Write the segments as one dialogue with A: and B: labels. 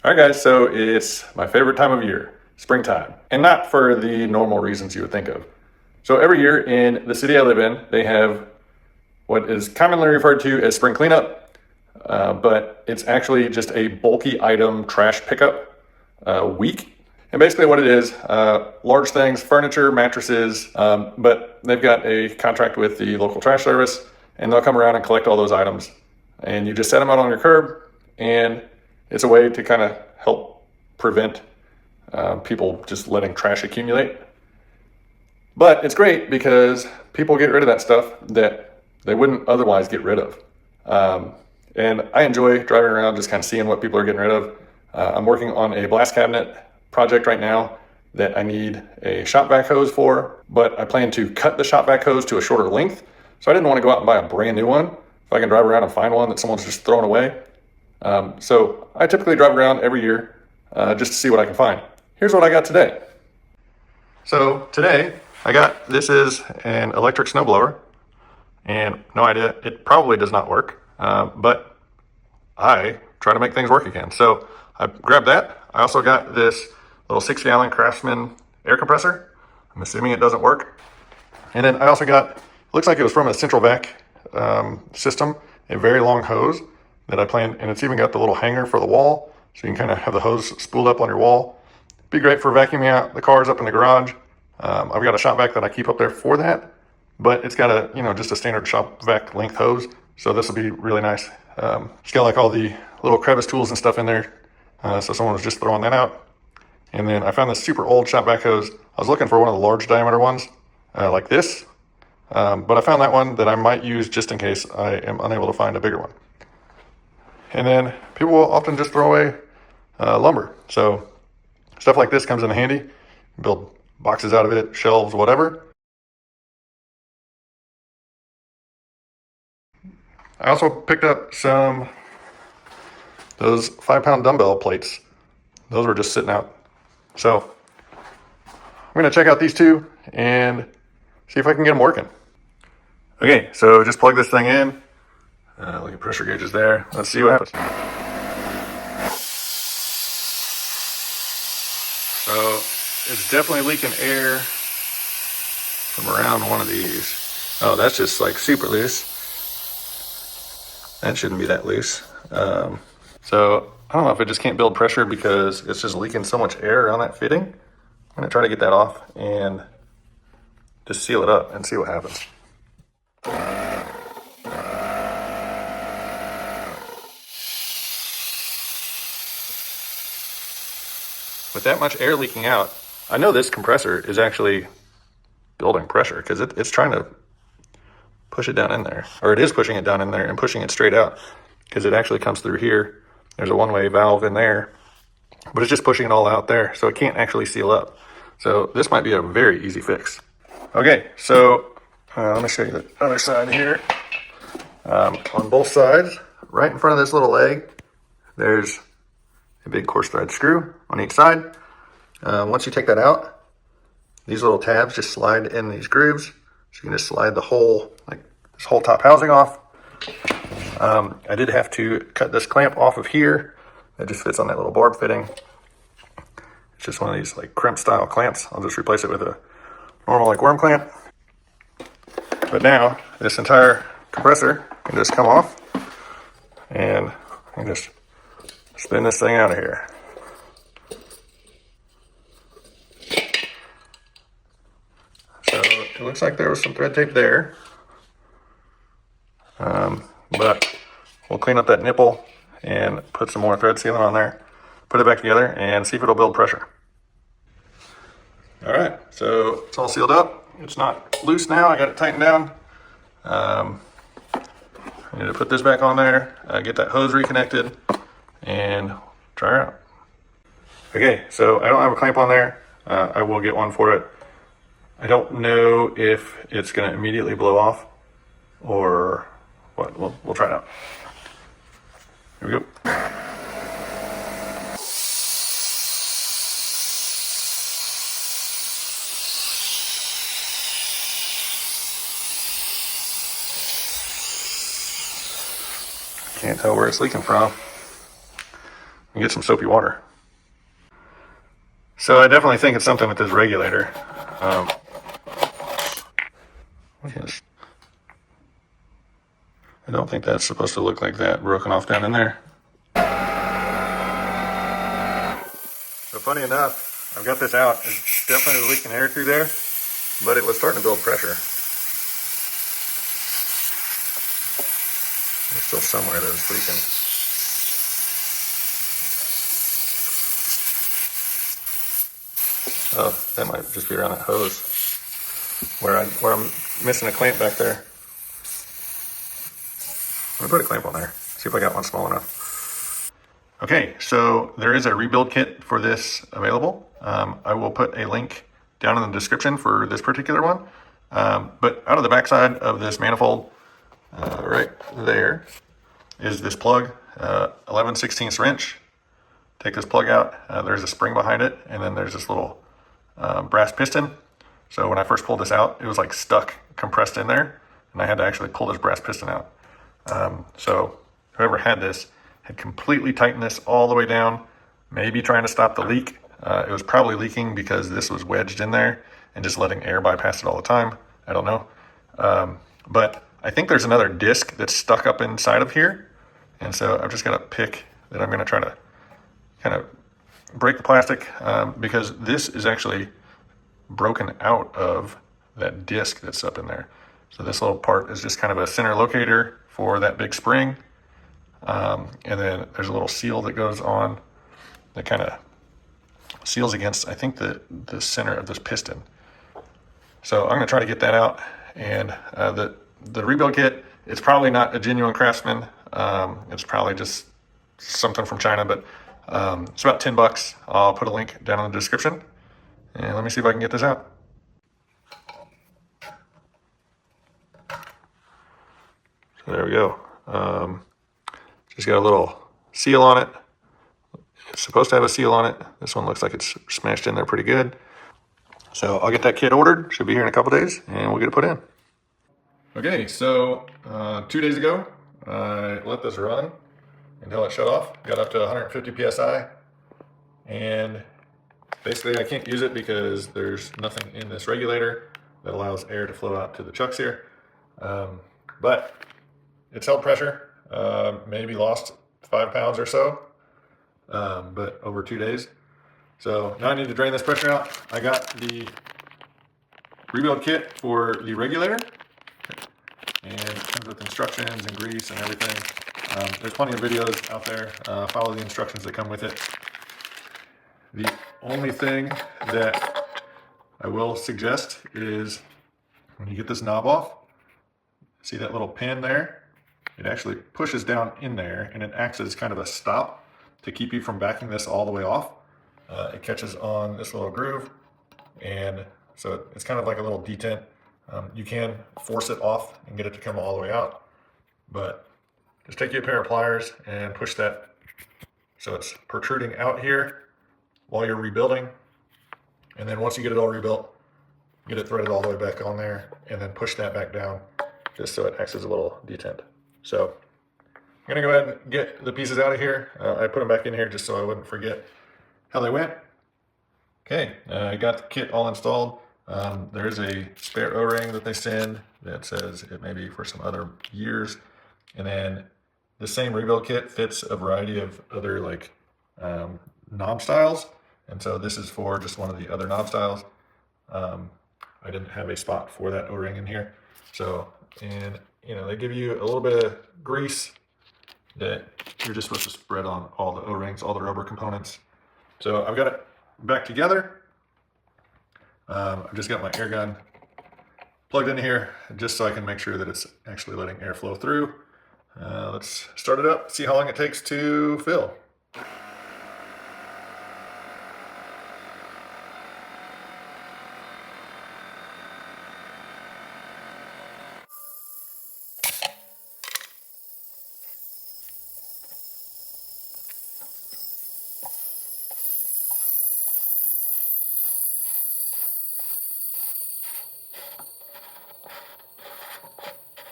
A: All right, guys, so it's my favorite time of year, springtime, and not for the normal reasons you would think of. So every year in the city I live in, they have what is commonly referred to as spring cleanup, but it's actually just a bulky item trash pickup week. And basically what it is, large things, furniture, mattresses, but they've got a contract with the local trash service, and they'll come around and collect all those items. And you just set them out on your curb, and it's a way to kind of help prevent people just letting trash accumulate. But it's great because people get rid of that stuff that they wouldn't otherwise get rid of. And I enjoy driving around just kind of seeing what people are getting rid of. I'm working on a blast cabinet project right now that I need a shop vac hose for, but I plan to cut the shop vac hose to a shorter length. So I didn't want to go out and buy a brand new one if I can drive around and find one that someone's just throwing away. So I typically drive around every year just to see what I can find. Here's what I got today. So today this is an electric snowblower, and no idea, it probably does not work, but I try to make things work again. So I grabbed that. I also got this little 6-gallon Craftsman air compressor. I'm assuming it doesn't work. And then I also got, looks like it was from a central vac system, a very long hose that I planned, and it's even got the little hanger for the wall, so you can kind of have the hose spooled up on your wall. Be great for vacuuming out the cars up in the garage. I've got a shop vac that I keep up there for that, but it's got a, just a standard shop vac length hose, so this will be really nice. It's got like all the little crevice tools and stuff in there, so someone was just throwing that out. And then I found this super old shop vac hose. I was looking for one of the large diameter ones, like this, but I found that one that I might use just in case I am unable to find a bigger one. And then people will often just throw away lumber. So stuff like this comes in handy. Build boxes out of it, shelves, whatever. I also picked up those 5-pound dumbbell plates. Those were just sitting out. So I'm gonna check out these two and see if I can get them working. Okay, so just plug this thing in. Look at pressure gauges there. Let's see what happens. So it's definitely leaking air from around one of these. Oh, that's just like super loose. That shouldn't be that loose. So I don't know if it just can't build pressure because it's just leaking so much air around that fitting. I'm gonna try to get that off and just seal it up and see what happens. With that much air leaking out, I know this compressor is actually building pressure because it's trying to push it down in there, or it is pushing it down in there and pushing it straight out because it actually comes through here. There's a one-way valve in there, but it's just pushing it all out there, so it can't actually seal up. So this might be a very easy fix. Okay, so let me show you the other side here. On both sides, right in front of this little leg, there's a big coarse thread screw on each side. Once you take that out, these little tabs just slide in these grooves. So you can just slide the whole, like this whole top housing off. I did have to cut this clamp off of here. It just fits on that little barb fitting. It's just one of these like crimp style clamps. I'll just replace it with a normal like worm clamp. But now this entire compressor can just come off, and I can just spin this thing out of here. So it looks like there was some thread tape there, but we'll clean up that nipple and put some more thread sealant on there, put it back together, and see if it'll build pressure. All right, so it's all sealed up. It's not loose now. I got it tightened down. I need to put this back on there, get that hose reconnected, and try her out. Okay, so I don't have a clamp on there. I will get one for it. I don't know if it's gonna immediately blow off or what. We'll try it out. Here we go. Can't tell where it's leaking from. and get some soapy water. So I definitely think it's something with this regulator. Yes. I don't think that's supposed to look like that, broken off down in there. So funny enough, I've got this out. It's definitely leaking air through there, but it was starting to build pressure. There's still somewhere that it's leaking. Oh, that might just be around that hose where I'm missing a clamp back there. Let me put a clamp on there. See if I got one small enough. Okay, so there is a rebuild kit for this available. I will put a link down in the description for this particular one. But out of the backside of this manifold, right there, is this plug, 11/16 wrench. Take this plug out. There's a spring behind it, and then there's this little brass piston. So when I first pulled this out, it was like stuck, compressed in there, and I had to actually pull this brass piston out. So whoever had this had completely tightened this all the way down, maybe trying to stop the leak. It was probably leaking because this was wedged in there and just letting air bypass it all the time. I don't know. But I think there's another disc that's stuck up inside of here. And so I've just got a pick that I'm going to try to kind of break the plastic because this is actually broken out of that disc that's up in there. So this little part is just kind of a center locator for that big spring. And then there's a little seal that goes on that kind of seals against, I think, the center of this piston. So I'm going to try to get that out. And the rebuild kit, it's probably not a genuine Craftsman. It's probably just something from China, but it's about $10. I'll put a link down in the description. And let me see if I can get this out. So there we go. Just got a little seal on it. It's supposed to have a seal on it. This one looks like it's smashed in there pretty good. So I'll get that kit ordered. Should be here in a couple days, and we'll get it put in. Okay, so 2 days ago, I let this run until it shut off. Got up to 150 PSI, and basically I can't use it because there's nothing in this regulator that allows air to flow out to the chucks here. But it's held pressure, maybe lost 5 pounds or so, but over 2 days. So now I need to drain this pressure out. I got the rebuild kit for the regulator, and it comes with instructions and grease and everything. There's plenty of videos out there. Follow the instructions that come with it. The only thing that I will suggest is when you get this knob off, see that little pin there? It actually pushes down in there, and it acts as kind of a stop to keep you from backing this all the way off. It catches on this little groove, and so it's kind of like a little detent. You can force it off and get it to come all the way out, but just take you a pair of pliers and push that so it's protruding out here while you're rebuilding. And then once you get it all rebuilt, get it threaded all the way back on there, and then push that back down just so it acts as a little detent. So I'm gonna go ahead and get the pieces out of here. I put them back in here just so I wouldn't forget how they went. Okay, I got the kit all installed. There's a spare O-ring that they send that says it may be for some other years. And then the same rebuild kit fits a variety of other like knob styles. And so this is for just one of the other knob styles. I didn't have a spot for that O-ring in here. So, and you know, they give you a little bit of grease that you're just supposed to spread on all the O-rings, all the rubber components. So I've got it back together. I've just got my air gun plugged in here just so I can make sure that it's actually letting air flow through. Let's start it up, see how long it takes to fill.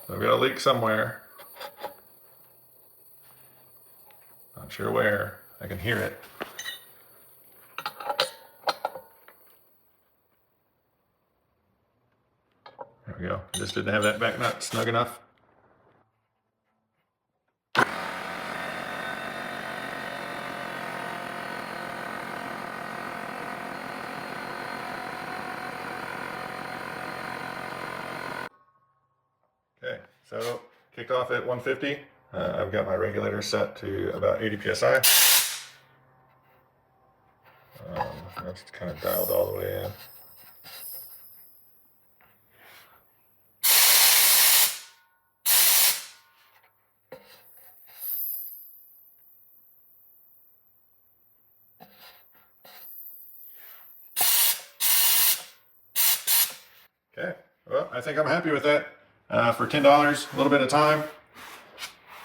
A: I've got a leak somewhere. Not sure where. I I can hear it. There we go. Just didn't have that back nut snug enough. Okay, so kicked off at 150. I've got my regulator set to about 80 psi. That's kind of dialed all the way in. Okay, well, I think I'm happy with that. For $10, a little bit of time,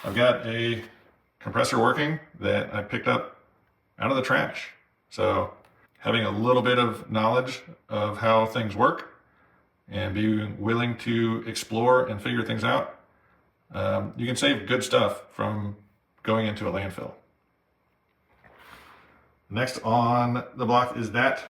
A: I've got a compressor working that I picked up out of the trash. So having a little bit of knowledge of how things work and being willing to explore and figure things out, you can save good stuff from going into a landfill. Next on the block is that